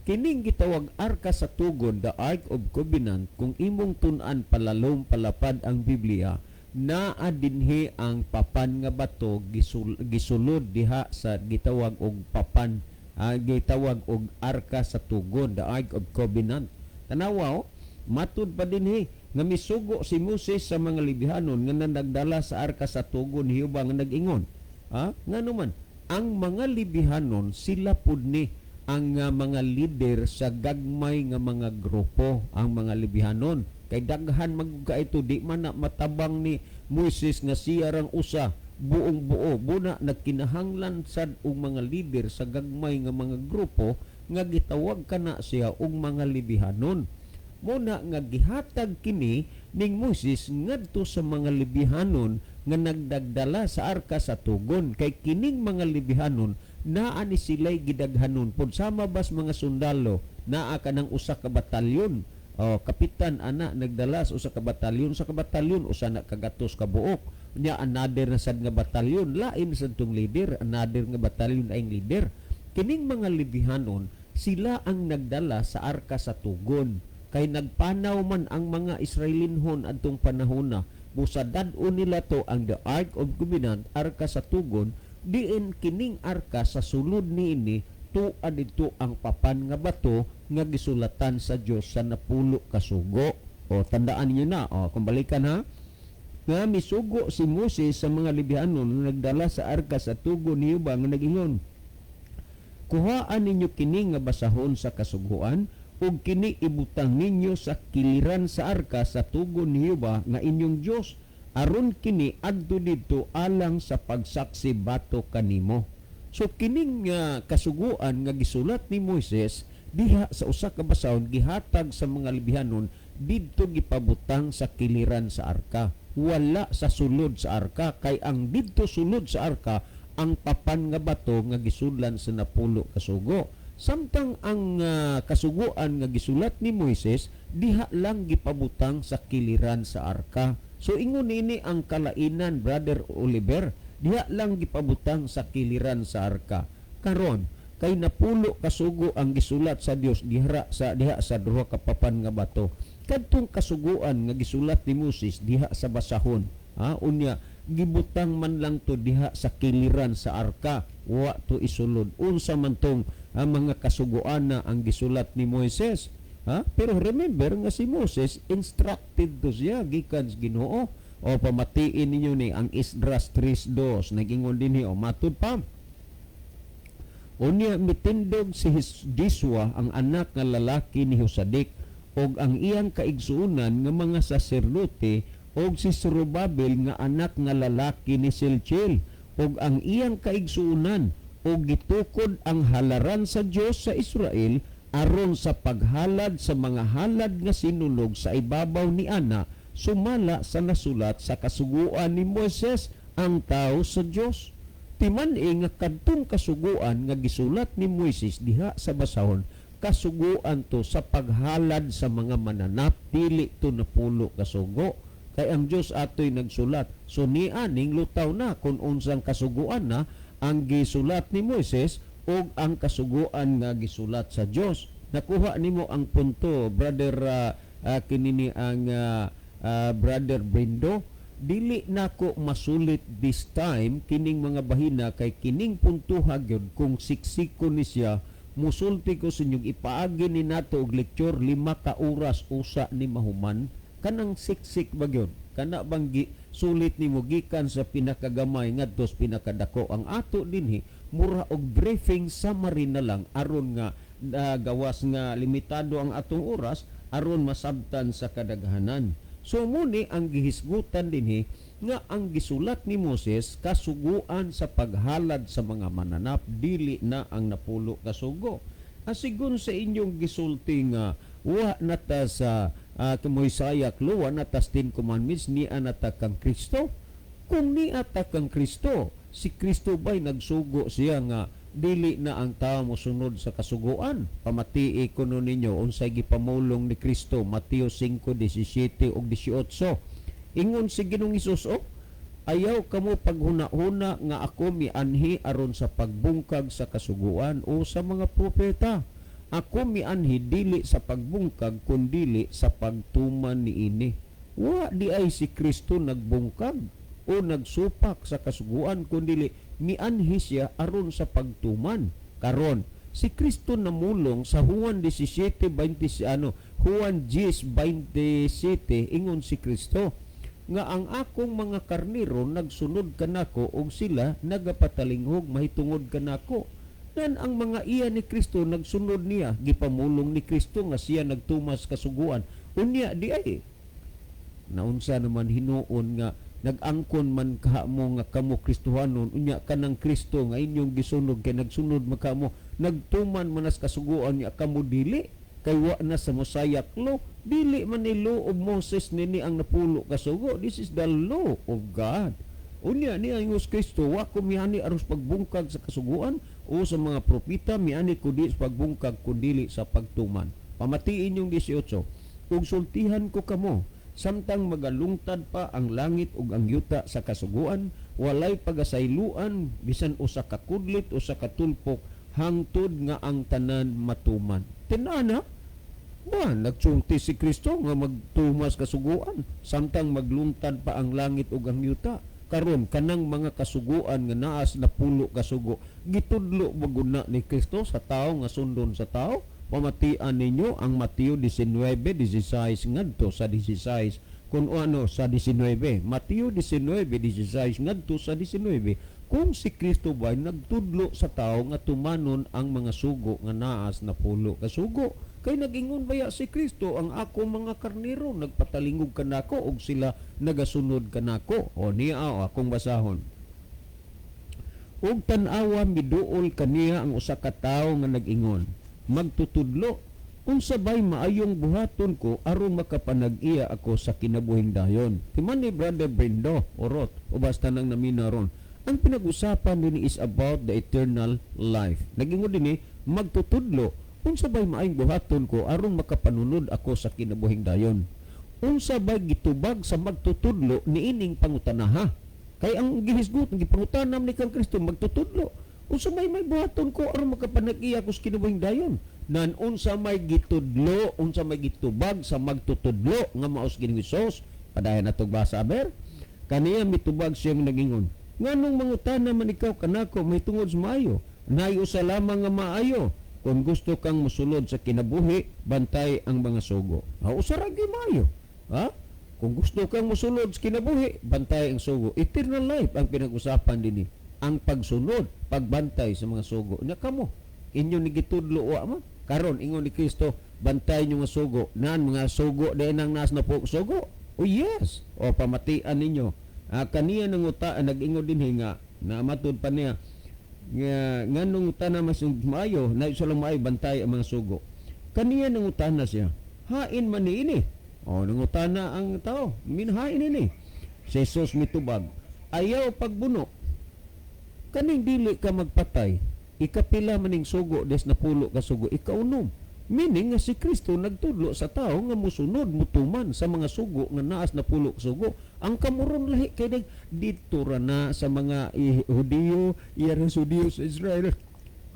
kining gitawag arka sa tugon, the Ark of Covenant, kung imong tun-an palalom palapad ang Biblia, naa dinhi ang papan nga bato gisulod diha sa gitawag og papan, gitawag og arka sa tugon, the Ark of Covenant. Tanawa matud pa dinhi nga misugo si Moses sa mga Libyanon nga nagdala sa arka sa tugon ni Jehova nga nag-ingon. Nga naman ang mga Libyanon sila pud ni ang mga leader sa gagmay nga mga grupo, ang mga Libyanon. Kay daghan magka ito, di man na matabang ni Moises nga siya rang usa buong buo. Buna nagkinahanglan sad og mga leader sa gagmay nga mga grupo nga gitawag kana siya og mga Libyanon. Muna nga gihatag kini ning Moises ngadto sa mga Libyanon nga nagdagdala sa arka sa tugon. Kay kining mga Libyanon naa ni sila'y gidaghanon pod sama bas mga sundalo, naa ka ng usa ka batalyon. Kapitan ana nagdala sa usa ka batalyon, sa kabatalyon usa na kagatos ka buok. Nya another na sad nga batalyon, lain sad tong leader, another nga batalyon ay leader. Kining mga Libyanon sila ang nagdala sa arka sa tugon. Kay nagpanaw man ang mga Israelinhon adtong panahona, busadad-on nila to ang the Ark of Covenant, arka sa tugon, diin kining arka sa sulod niini tuad dito ang papan nga bato nga gisulatan sa Dios sa napulo kasugo. Tandaan niyo na, kung balikan ha, nga misugo si Moses sa mga Libyanon nga nagdala sa arka sa tugon ni Jehova nga nag-ingon, kuhaan ninyo kini nga basahon sa kasuguan ug kini ibutang ninyo sa kiliran sa arka sa tugon ni Jehova nga inyong Dios, aron kini adto didto alang sa pagsaksi bato kanimo. So kining kasuguan nga gisulat ni Moises diha sa usa ka basahon gihatag sa mga Libyanon didto gipabutang sa kiliran sa arka, wala sa sulod sa arka. Kay ang didto sulod sa arka ang papan nga bato nga gisudlan sa napulo kasugo. Samtang ang kasuguan nga gisulat ni Moises diha lang gipabutang sa kiliran sa arka. So ingon ini ang kalainan, Brother Oliver, diha lang gipabutang sa kiliran sa arka. Karon kay napulo kasugo ang gisulat sa Dios diha sa duha ka papan nga bato. Kadtong kasuguan nga gisulat ni Moses diha sa basahon, unya gibutang man lang to diha sa kiliran sa arka, wa to isulod. Unsa man tong mga kasuguan na ang gisulat ni Moises. Pero remember nga si Moses instructed to siya gikan sa Ginoo. Pamatiin ninyo ni ang Esdras 3:2 nagingon dinhi matud pa. Unya mitindog si Diswa ang anak nga lalaki ni Josadik og ang iyang kaigsuonan nga mga saserdote og si Zorobabel nga anak nga lalaki ni Seltiel og ang iyang kaigsuonan og gitukod ang halaran sa Dios sa Israel aron sa paghalad sa mga halad nga sinulog sa ibabaw ni ana sumala sa nasulat sa kasuguan ni Moises ang tao sa Dios. Timan nga kadtong kasuguan nga gisulat ni Moises diha sa basahon, kasuguan to sa paghalad sa mga mananap, dili to napulo kasugo. Kay ang Dios ato'y nagsulat. So nianing lutaw na kung unsang kasuguan na ang gisulat ni Moises o ang kasuguan nga gisulat sa Dios. Nakuha nimo ang punto, brother kinini ang brother Brindo. Dili nako masulit this time kining mga bahina kay kining puntuha gyud kung siksikon ni siya musulti ko sa inyong ipaagi ni nato og lecture 5 ka oras usa ni mahuman kanang siksik ba gyud kana bang sulit nimo gikan sa pinakagamay ngadto sa pinakadako ang ato dinhi mura og briefing summary na lang aron nga gawas nga limitado ang atong oras aron masabtan sa kadaghanan. So muni ang gihisgutan dinhi nga ang gisulat ni Moses kasuguan sa paghalad sa mga mananap dili na ang napulo kasugo. Asigon sa inyong gisulti nga wa nata sa Moisayak law na tas 10 commandments ni anata kang Kristo. Kung ni ata kang Kristo, si Kristo ba'y nagsugo siya nga dili na ang tao mo sunod sa kasuguan? Pamatii ko nun ninyo unsay gipamulong ni Kristo, Mateo 5:17 ug 18. Ingon si Ginoong Hesus, ayaw kamo paghuna-huna nga ako mianhi aron sa pagbungkag sa kasuguan o sa mga propeta. Ako mianhi dili sa pagbungkag kundili sa pagtuman niini. Wa di ay si Kristo nagbungkag o nagsupak sa kasuguan kundili mianhi siya aron sa pagtuman. Karon si Kristo namulong sa Juan 17:20 Juan 10:27 ingon si Kristo nga ang akong mga karniro nagsunod kanako ug sila nagapatalinghog mahitungod kanako. Nan ang mga iya ni Kristo nagsunod niya, gipamulong ni Kristo nga siya nagtumas kasuguan. Unya di ay naunsa naman hinuon nga nag-angkon man kahamo nga kamo Kristohanon unya kanang Kristo nga inyong gisunod kay nagsunod makamo nagtuman manas kasuguan niya kamo dili kay wa na sa Mosaic law dili man ni law of Moses nini ang napulo kasugo. This is the law of God. Unya ni ang Kristo wa ko miani aros pagbungkag sa kasuguan o sa mga propeta miani kundi sa pagbungkag kundi sa pagtuman. Pamatiin yung 18. Ug sultihan ko kamo samtang magalungtad pa ang langit ug ang yuta sa kasuguan walay pagasayloan bisan usa ka kudlit o sa katulpok hangtod nga ang tanan matuman. Tinana ba nagsulti si Kristo nga magtumas kasuguan samtang magluntad pa ang langit ug ang yuta. Karon kanang mga kasuguan nga naas na pulo kasugo gitudlo baguna ni Kristo sa tao nga sundon sa tao. Pamatian ninyo ang Mateo 19:16 ngadto sa 16 kung ano sa 19. Mateo 19:16 ngadto sa 19. Kung si Kristo ba nagtudlo sa tao nga tumanon ang mga sugo nga naas na pulo kasugo kay nagingon baya si Kristo ang ako mga karnero nagpatalingog kanako og sila nagasunod kanako. O niya akong basahon. Ug tan-awa miduol kaniya ang usa ka tawo nga nagingon, magtutudlo unsa bay maayong buhaton ko aron makapanag-iya ako sa kinabuhing dayon. Timan ni Brother Brindo orot o basta nang namina ron. Ang pinag-usapan din is about the eternal life. Nagingon din magtutudlo unsa bay maayong buhaton ko aron makapanunod ako sa kinabuhing dayon. Unsa bay gitubag sa magtutudlo niining pangutanaha. Kay ang gihisgot ng gipangutanam ni kang Kristo magtutudlo. Unsa may buhaton ko aron makapanag-iya ko sa kinabuhing dayon. Nan unsa may gitudlo, unsa may gitubag sa magtutudlo nga maos Ginoong Hesus. Padayon natong basa aber. Kaniya mitubag siyang nagingon. Nganong mangutana man ikaw kanako may tungod sa maayo? Nayo sa lamang nga maayo. Kung gusto kang musulod sa kinabuhi, bantay ang mga sugo. Usaragi maayo. Ha? Kung gusto kang musulod sa kinabuhi, bantay ang sugo. Eternal life ang pinag-usapan din ang pagsunod, pagbantay sa mga sugo. Nya kamo, inyo ni gitudlo wa man. Karon ingon ni Kristo, bantay nyo nga sugo. Nan mga sugo din ang nas na po sugo. Oh yes. O pamatian ninyo. Kaniya nang uta nag-ingon din nga na matud pa niya nganong utana mas maayo na isa lang maayo bantay ang mga sugo. Kaniya nang utana siya. Hain man niini. O nangutana ang tao, minhain ini. Si Jesus mitubag, ayaw pagbuno. Kaning dili ka magpatay, ikapila maning sugo des napulo ka sugo, ikaunom. Meaning nga si Kristo nagtudlo sa tao nga musunod mutuman sa mga sugo nga naas na pulo ka sugo. Ang kamuron lahi kay dito ra na sa mga Hudiyo, iyang Hudiyo sa Israel.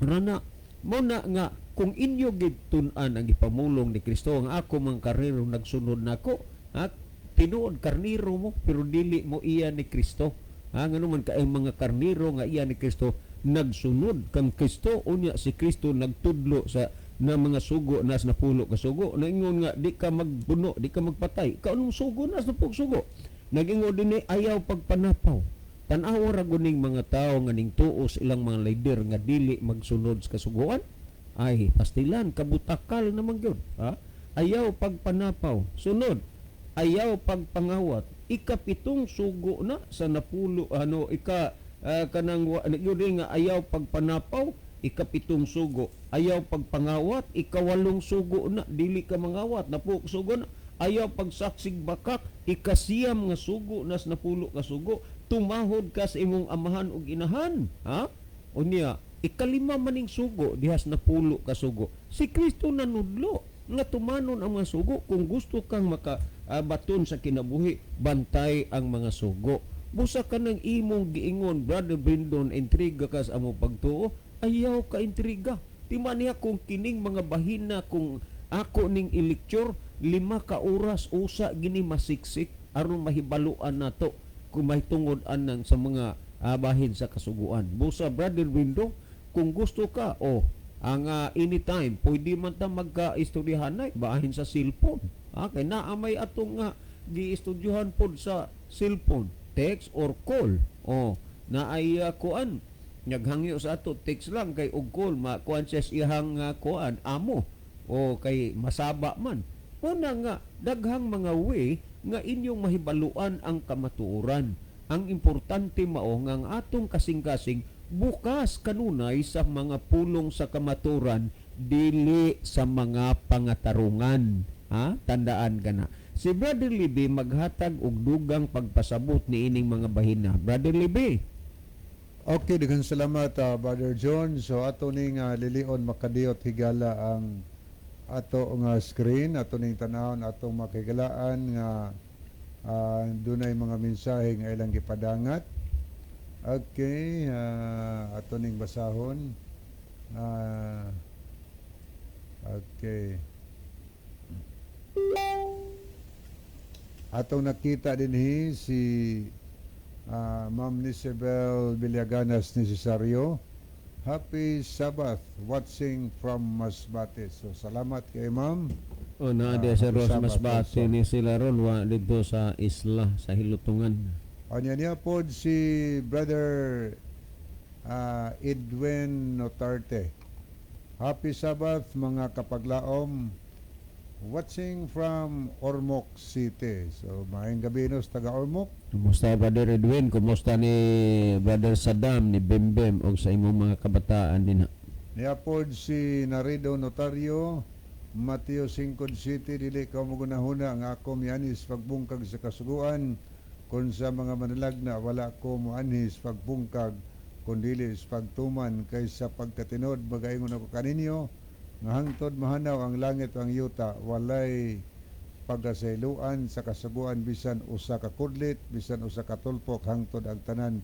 Rana mo na nga kung inyo gid tun-an ang ipamulong ni Kristo, ang ako mga karnero nagsunod nako, at tinuod karnero mo pero dili mo iya ni Kristo. Ngano man ka ang mga karnero nga iya ni Kristo nagsunod kang Kristo, unya si Kristo nagtudlo sa na mga sugo nas napulo ka sugo. Naingon nga di ka magbuno, di ka magpatay. Kaunong sugo nas napulo sugo. Nagingon din ayaw pagpanapaw. Tan-awa ra guning mga tao nga ning tuos ilang mga leader nga dili magsunod sa kasuguan. Ay pastilan kabutakal naman gyud. Ayaw pagpanapaw. Sunod. Ayaw pagpangawat. Ikapitong sugo na sa napulo kanang yun nga ayaw pagpanapaw, ikapitong sugo. Ayaw pagpangawat, ikawalong sugo na dili ka mangawat, napuk sugo na. Ayaw pagsaksig bakak, ikasiyam nga sugo nas napulo ka sugo. Tumahod ka sa imong amahan ug inahan. Unya, ikalima maning sugo dihas napulo ka sugo. Si Kristo nanudlo nga tumanon ang mga sugo. Kung gusto kang makabaton sa kinabuhi, bantay ang mga sugo. Busa ka ng imong giingon, Brother Brindon, intriga ka sa among pagtuo, ayaw ka intriga. Tima niya kung kining mga bahina, kung ako ning ilecture, 5 ka oras usa gini masiksik aron mahibaluan nato kung mahitungod anang sa mga bahin sa kasuguan. Busa Brother Brindon, kung gusto ka, ang anytime, pwede man ta magka-istoryahan bahin sa cellphone. Kaya naamay atong gi-istudyohan pod sa cellphone. Text or call. Na ay kuan naghangyo sa ato text lang kay og call kuan siya ihang kuan amo o kay masaba man. Una nga daghang mga way nga inyong mahibaluan ang kamatuoran. Ang importante mao nga ang atong kasing-kasing bukas kanunay sa mga pulong sa kamaturan dili sa mga pangatarungan. Tandaan ka na. Si Brother Libby maghatag og dugang pagpasabot ni ining mga bahina. Brother Libby. Okay, daghang salamat Brother John. So ato ning lilion makadiyot higala ang ato nga screen, ato ning tanawon atong makigalaan nga dunay mga mensahe nga ilang gipadangat. Okay, ato ning basahon. Okay. Atong nakita dinhi si Ma'am Nisabel Villaganas ni Cesario. Happy Sabbath, watching from Masbate. So salamat kay Ma'am. Na sa Ros Masbate ni sila ron dito sa isla sa Hilutungan. Anya niya pod si Brother Edwin Notarte. Happy Sabbath mga kapaglaom. Watching from Ormoc City. So, maayong gabi no sa taga Ormoc. Kumusta Brother Edwin? Kumusta ni Brother Saddam, ni Bembem o sa imong mga kabataan din? Niapod si Narido Notario, Mateo 5 City, dili ka magunahuna ang ako mianis pagbungkag sa kasuguan, kung sa mga manalagna wala ko muanis pagbungkag, kundili sa pagtuman kaysa pagkatinod, bagaingon ako kaninyo, nga hangtod mahanaw ang langit ang yuta, walay pagasayloan sa kasuguan bisan usa ka kudlit, bisan usa ka tulpok, hangtod ang tanan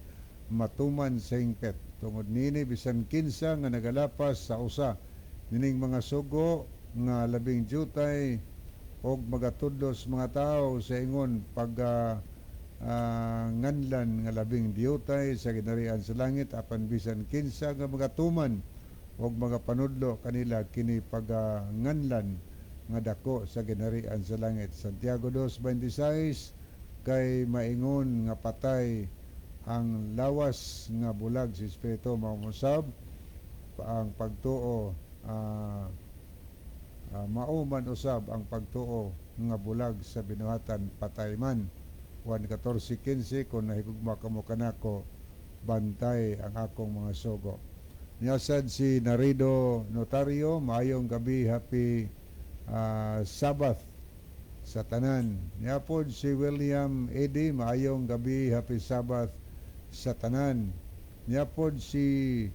matuman sa hingpet. Tungod nini bisan kinsa nga nagalapas sa usa nining mga sugo nga labing jutay og magatudlos mga tao sa ingon pag nganlan nga labing diutay sa ginarian sa langit, apan bisan kinsa nga magatuman og mga panudlo kanila kini paganganlan nga dako sa ginharian sa langit. Santiago 2:26, kay maingon nga patay ang lawas nga bulag sa espiritu mamusab, ang pagtuo mauman usab ang pagtuo nga bulag sa binuhatan patay man. Juan 14:15, kung nahigugma kamo kanako, bantay ang akong mga sugo. Niyasad si Narido Notario, maayong gabi, happy Sabbath sa tanan. Niya po si William Eddy, maayong gabi, happy Sabbath sa tanan. Niya po si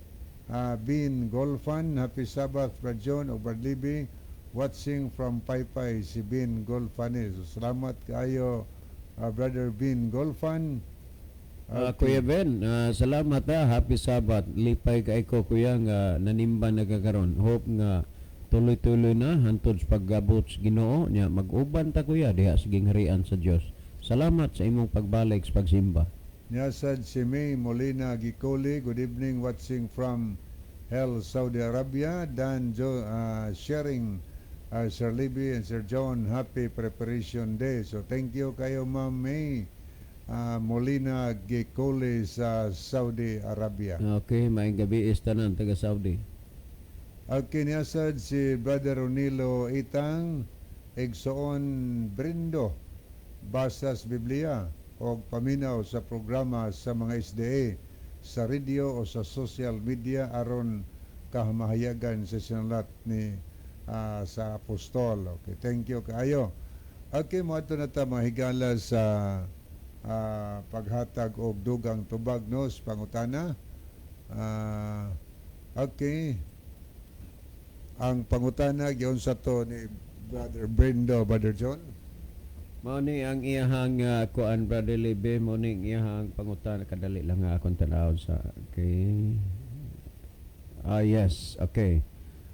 Bin Golfan, happy Sabbath, Brad John o Brad Libby, watching from Paypay, si Bin Golfan. So, salamat kayo, Brother Bin Golfan. Kuya Ben, salamat happy Sabbath. Lipay kay ko kuya nga nanimba nagkakaroon. Hope nga tuloy-tuloy na hantod sa paggabot sa Ginoo nya mag-uban ta kuya diha sa gingharian sa Dios. Salamat sa imong pagbalik sa pagsimba. Nyasad si May Molina Gicoli, good evening, watching from Hell, Saudi Arabia. Dan sharing Sir Libby and Sir John, happy preparation day. So thank you kayo Ma'am May Molina Gicoli sa Saudi Arabia. Okay, maayong gabi is tanan taga Saudi. Okay, niyasad si Brother Ronilo Itang, Egsoon Brindo, Basas Biblia, o paminaw sa programa sa mga SDA, sa radio o sa social media aron kahamahayagan sa sinalat ni sa apostol. Okay, thank you kaayo. Okay, mo ato na ta mahigala sa paghatag og dugang tubag no sa pangutana. Okay. Ang pangutana giyon sa to ni Brother Brendo, Brother John. Mao ni ang iyahang kuan Brother Libe, mao ni ang iyahang pangutan kadali lang nga akong tan-aw sa okay. Yes, okay.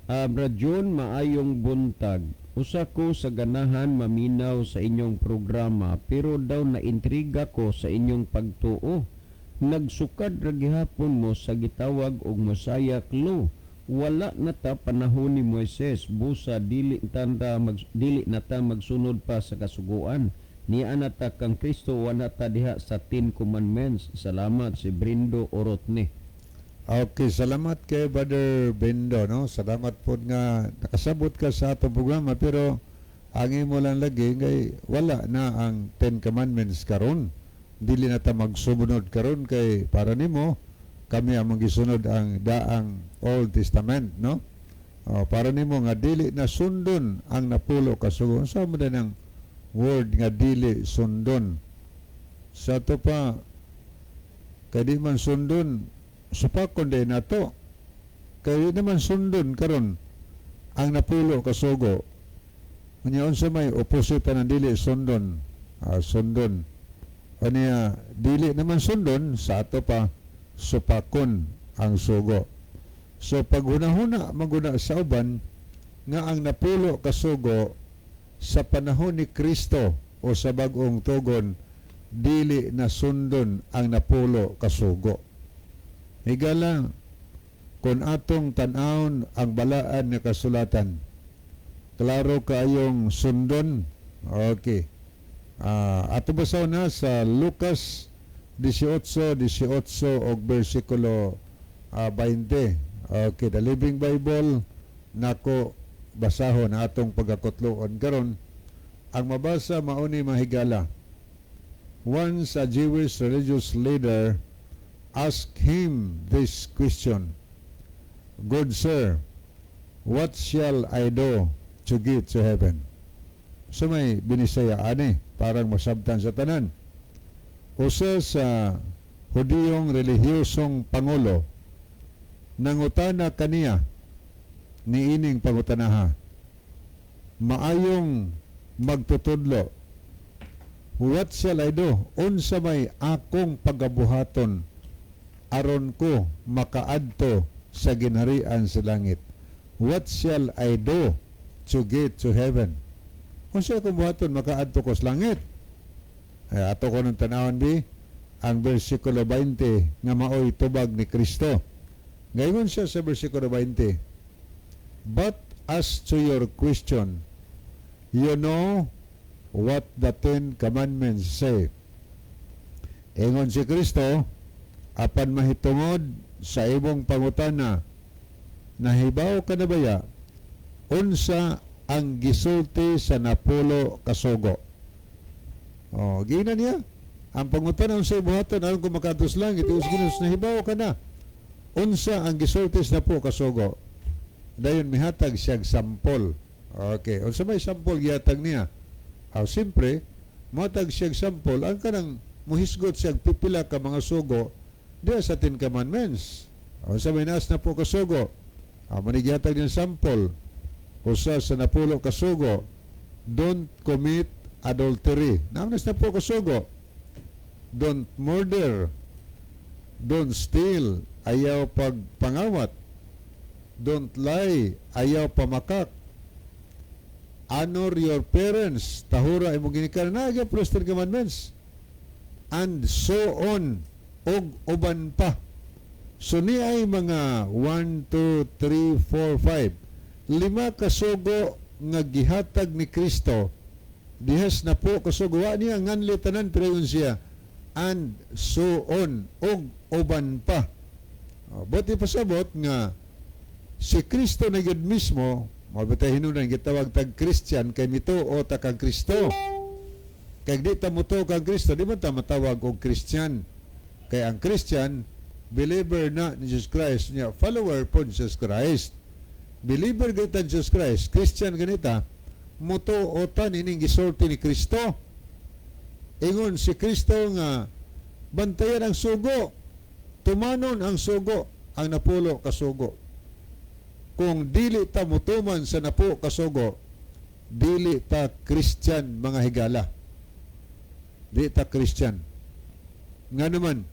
Brother John, maayong buntag. Usa ko sa ganahan maminaw sa inyong programa pero daw naintriga ko sa inyong pagtuo. Nagsukad ra gihapon mo sa gitawag og Mosiah Law. Wala na ta panahon ni Moises, busa dili na ta magsunod pa sa kasuguan. Niya na ta kang Kristo wala ta diha sa 10 commandments. Salamat si Brindo Orotne. Okay, salamat kay Brother Brendo, no? Salamat po nga nakasabot ka sa atong programa pero ang imo lang lagi kay wala na ang 10 commandments karon. Dili na ta magsumunod karon kay para nimo kami ang magisunod ang daang Old Testament, no? Para nimo nga dili na sundon ang napulo ka sugo. Sa mo din ang word nga dili sundon. Sa to pa kadi man sundon supakon din nato. Kay naman sundon karon ang napulo ka sugo. Unya unsa may opposite ng dili sundon? Sundon. Unya dili naman sundon sa ato pa supakon ang sugo. So pag hunahuna maguna sa uban nga ang napulo ka sugo sa panahon ni Kristo o sa bag-ong tugon dili na sundon ang napulo ka sugo. Higala kung atong tan-awon ang balaan nga kasulatan, klaro kaayong sundon. Okay. Ato basaw na sa Lucas 18 og versikulo 20. Okay, the Living Bible nako basahon atong pagkakutloon karon. Ang mabasa mao ni mahigala. Once a Jewish religious leader asked him this question, "Good sir, what shall I do to get to heaven?" So may binisaya ani parang masabtan sa tanan. Usa sa Hudiyong relihiyosong pangulo nangutana kaniya niining pangutanaha, maayong magtutudlo, what shall I do? Unsa may akong pagabuhaton aron ko makaadto sa ginharian sa langit? What shall I do to get to heaven? Unsa akong buhaton makaadto ko sa langit? Ato ko ng tanawon di ang versikulo 20 nga maoy tubag ni Kristo. Ngayon siya sa versikulo 20, but as to your question, you know what the 10 commandments say. Ingon si Kristo, apan mahitungod sa imong pangutana, nahibaw ka na baya, unsa ang gisulti sa napulo kasugo? Gina niya. Ang pangutanan sa ibuhaton aron ko makatus langit, us Ginoo nahibaw ka na. Unsa ang gisulti sa napulo kasugo? Dayon mihatag siyang sampol. Okay, unsa may sampol gihatag niya? Siyempre, matag siya example, ang kanang muhisgot siya pipila ka mga sugo diya sa 10 Commandments. Sa minas na po kasugo, manigyatag ng sample, usa sa napulo kasugo, don't commit adultery. Nangnas na po kasugo, don't murder, don't steal, ayaw pagpangawat, don't lie, ayaw pamakak, honor your parents, tahura imong ginikanan na aga plus 10 commandments, and so on, og uban pa. So ni ay mga 1, 2, 3, 4, 5 5 kasugo nga gihatag ni Kristo dihas na po kasugo wa niya nganli tanan pero yun siya, and so on, og uban pa. Buti pasabot nga si Kristo na gid mismo, mabitay hinunan gitawag tag Christian kay mituo ta kang Kristo. Kay di ta mutuo kang Kristo, di man ta matawag og Christian. Kay ang Christian, believer na ni Jesus Christ niya, follower po ni Jesus Christ. Believer ganita ni Jesus Christ, Christian ganita, mutuo ta nining gisulti ni Kristo. Ingon si Kristo nga bantayan ang sugo, tumanon ang sugo, ang napulo kasugo. Kung dili ta mutuman sa napulo kasugo, dili ta Christian mga higala. Dili ta Christian. Nga naman,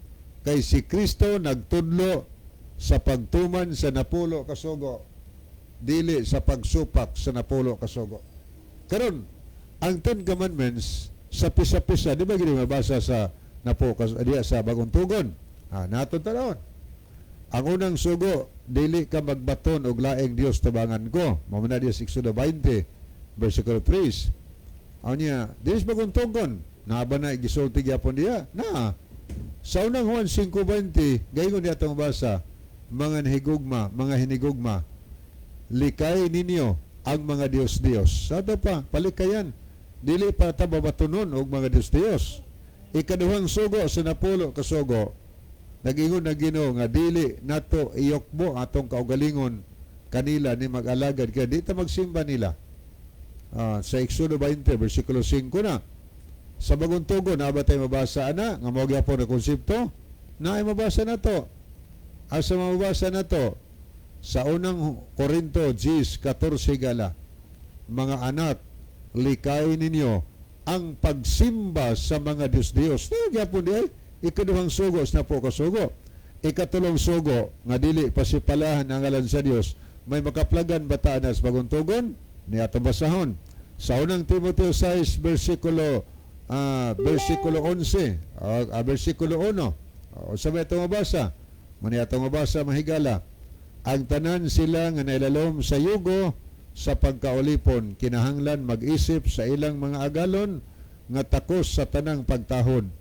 kay si Kristo nagtudlo sa pagtuman sa napulo kasugo, dili sa pagsupak sa napulo kasugo. Karon, ang 10 Commandments sa pisa-pisa, di ba gini mabasa sa sa Bagong Tugon? Naton tanawon. Ang unang sugo, dili ka magbaton og laing Dios tabangan ko. Mamuna diya 6:20, versikulo 3. Niya, dinis Bagong Tugon, naba na igisulti gyapon diya. Sa unang Juan 5:20, gayon niya itong basa, mga hinigugma, likay ninyo ang mga Diyos-Diyos. Sa ito pa, palikayan, dili pa tababatunon og mga Diyos-Diyos. Ikaduhang sugo sa napulo kasugo, nag-ingon na Ginoo nga dili nato iyokbo atong kaugalingon kanila ni mag-alagad kaya di ta magsimba nila. Sa Exodo 20 versikulo 5 na. Sa Bagong Tugon na ba tayo mabasa nga mao gyapon ang konsepto? Na ay mabasa na to. Asa mabasa na to? Sa unang Korinto 10:14 gala. Mga anak, likay ninyo ang pagsimba sa mga Diyos-Diyos. Gyapon di ay ikaduhang sugo na po kasugo. Ikatulong sugo nga dili pasipalahan ang ngalan sa Dios. May makaplagan bata na sa Bagong Tugon ni atong basahon. Sa unang Timoteo 6 versikulo 11, versikulo 1. Sabi itong mabasa, mani itong mabasa mahigala, ang tanan sila nga nailalom sa yugo sa pagkaulipon, kinahanglan mag-isip sa ilang mga agalon nga takos sa tanang pagtahon.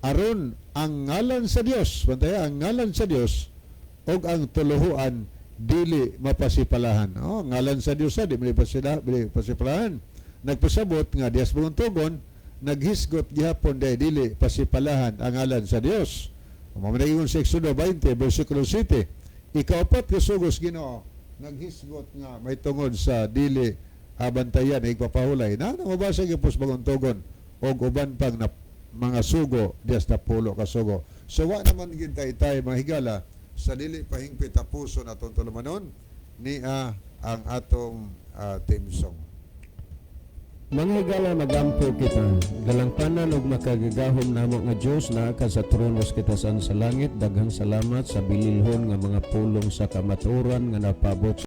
Aron ang ngalan sa Dios, bantaya ang ngalan sa Dios og ang tuluhuan dili mapasipalahan. Ngalan sa Dios di pasipalahan. Nagpasabot nga dias Bagong Tugon, naghisgot gihapon dili pasipalahan ang ngalan sa Dios. Mamanayong sa Exodo 20 versikulo 7, ikaapat kasugos Ginoo naghisgot nga may tungod sa dili abantayan igpapahulay na mabasa gyud sa Bagong Tugon og uban pang na mga sugo dias na pulo kasugo. So wa naman gid tay mga higala sa dili pahingpit a puso naton tulumanon ni ang atong theme song. Mga higala, magampo kita. Galangpanan ug makagagahom namo nga Dios naa ka sa tronos kita sa langit. Daghang salamat sa bililhon nga mga pulong sa kamaturan nga napabot